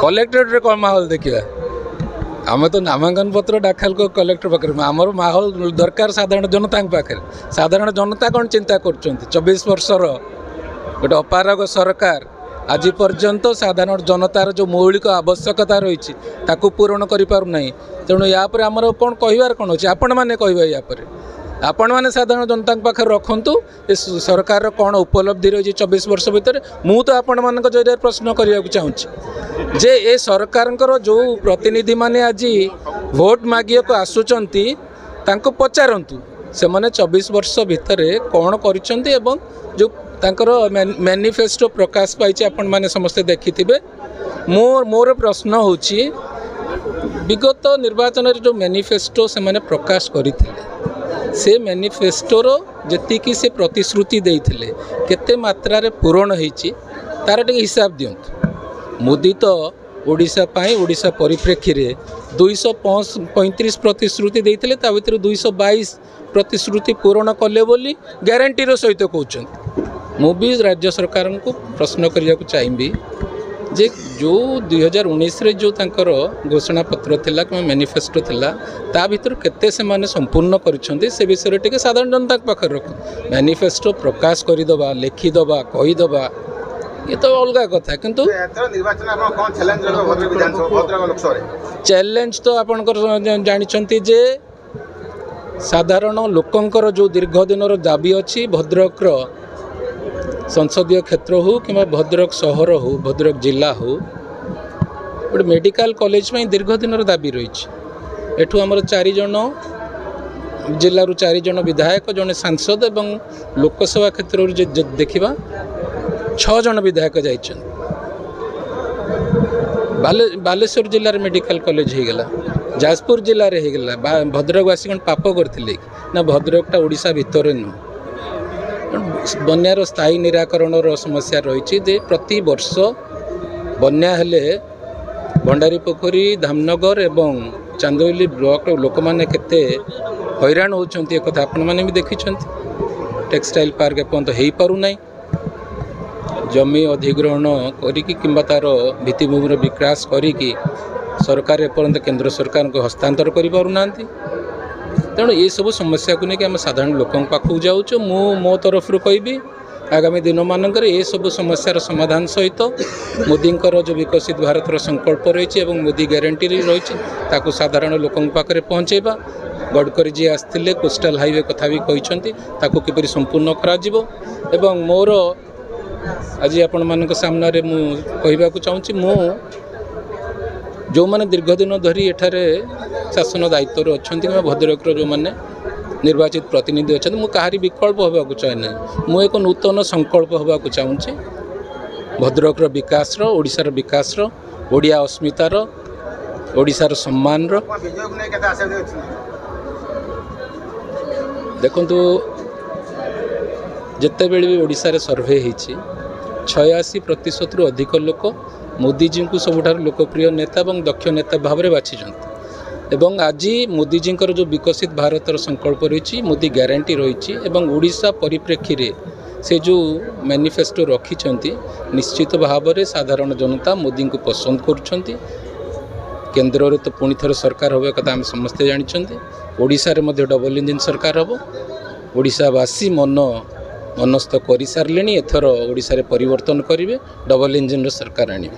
Collectorate रे कौन माहौल देखिए आम तो नामांकन पत्र दाखल को कलेक्टर पाखे आमर माहौल दरकार साधारण जनता पाखे साधारण जनता कौन चिंता कर 24 वर्षर गोटे अपारग सरकार आज पर्यंत साधारण जनतार जो मौलिक आवश्यकता रही पूरण करना तेणु यापर आमर कौन कहबार कौन अच्छे आपण मैंने कह यापर आपण मैंने साधारण जनता पाखे रखु सरकार कौन उपलब्धि रही 24 वर्ष भितर मु तो आपण मान जरिए प्रश्न करने को चाहूँगी जे ए सरकार जो प्रतिनिधि माने आज भोट मागिया को आसुचंती तांको पचारंतु से माने 24 वर्ष भितर कौन करिसेंती एवं जो तांकर मैनिफेस्टो प्रकाश पाई आपण माने समस्ते देखिथिबे मोर प्रश्न होची विगत निर्वाचन जो मैनिफेस्टो से माने प्रकाश करथिले से मैनिफेस्टोर जी से प्रतिश्रुति देइथिले केते मात्रा रे पूरण होईची तार टिके हिसाब दियंतु मोदी तो ओडिशा पाई ओडिशा परिप्रेक्षी रे 235 प्रतिश्रुति देइथिले ता भितर 222 प्रतिश्रुति पूरण कले बोली ग्यारंटीर सहित कहउछन मु भी राज्य सरकार को प्रश्न करिया को चाहिबी जे जो 2019 रे जो तांकर घोषणा पत्र थिला कि मैनिफेस्टो थिला ता भितर केते से माने संपूर्ण करिसंती से विषय टिके साधारण जनता पाखर रख मैनिफेस्टो प्रकाश करिदबा लिखिदबा कहिदबा ये तो अलग कथा किंतु चैलेंज तो आपनकर जानिछंती जे साधारण लोकंकर जो दीर्घ दिनर दाबी अछि भद्रक संसदीय क्षेत्र हो कि भद्रक सहर हो भद्रक जिला हो गोटे मेडिकल कॉलेज में दीर्घ दिन दाबी रही एठू आमर 4 जन जिलूर 4 जन विधायक जड़े सांसद एवं लोकसभा क्षेत्र देखा 6 जन विधायक जाइछन बालेश्वर जिलार मेडिकल कॉलेज हो गला जाजपुर जिले में होगला भद्रकवासी कौन पाप करते ना भद्रकटा ओडिशा भितर नुह बन्यार स्थायी निराकरण समस्या रही प्रति वर्ष बन्या हेले भंडारी पोखरी धामनगर एवं चांदोली ब्लॉक लोक मैंने केते हैरान होती एक आपण मैंने भी देखी टेक्सटाइल पार्क एपर्यंत हो पारना जमी अधिग्रहण करी तार भित्तिभूमि विकास करी सरकार एपर्यंत केंद्र सरकार को हस्तांतर कर पारना तेणु ये सब समस्या को लेकिन आम साधारण लोकों पाखक जाऊँ मो तरफ कहि आगामी दिन मानक ये सब समस्यार समाधान सहित मोदींकर जो विकसित भारत संकल्प रही मोदी ग्यारंटी रही साधारण लोकों पाखे पहुँचेबा गडकरी जी आसते कोस्टाल हाईवे कथा भी कहते किपरि संपूर्ण करा मोर आज आपण मान सामने मुझा चाहूँगी मु जो मैंने दीर्घ दिन धरी एठारे शासन दायित्व अच्छा कि भद्रक जो मैंने निर्वाचित प्रतिनिधि अच्छा मुझे कहारी विकल्प होगा चाहे ना मु एक नूतन संकल्प होगा चाहूँगी भद्रक विकास ओडिशार विकास ओडिया अस्मितार ओडिशार सम्मान देखंतु जिते बेले भी ओडिशा रे सर्वे होती 86% अधिक लोक मोदीजी को सबुठार लोकप्रिय नेता और दक्ष नेता भाव में बाछिंट आज मोदीजी जो विकसित भारत संकल्प रही मोदी ग्यारंटी रही ओडिशा परिप्रेक्षी रे से जो मैनिफेस्टो रखिंट निश्चित भाव में साधारण जनता मोदी को पसंद करुँच केन्द्र में तो पुणी थर सरकार होगा कथा आम समस्ते जानते ओडिशा रे मध्य डबल इंजिन सरकार हम ओडिशावासी मनस्थ कर सारे एथर ओडिशा रे परिवर्तन करेंगे डबल इंजिन सरकार आने।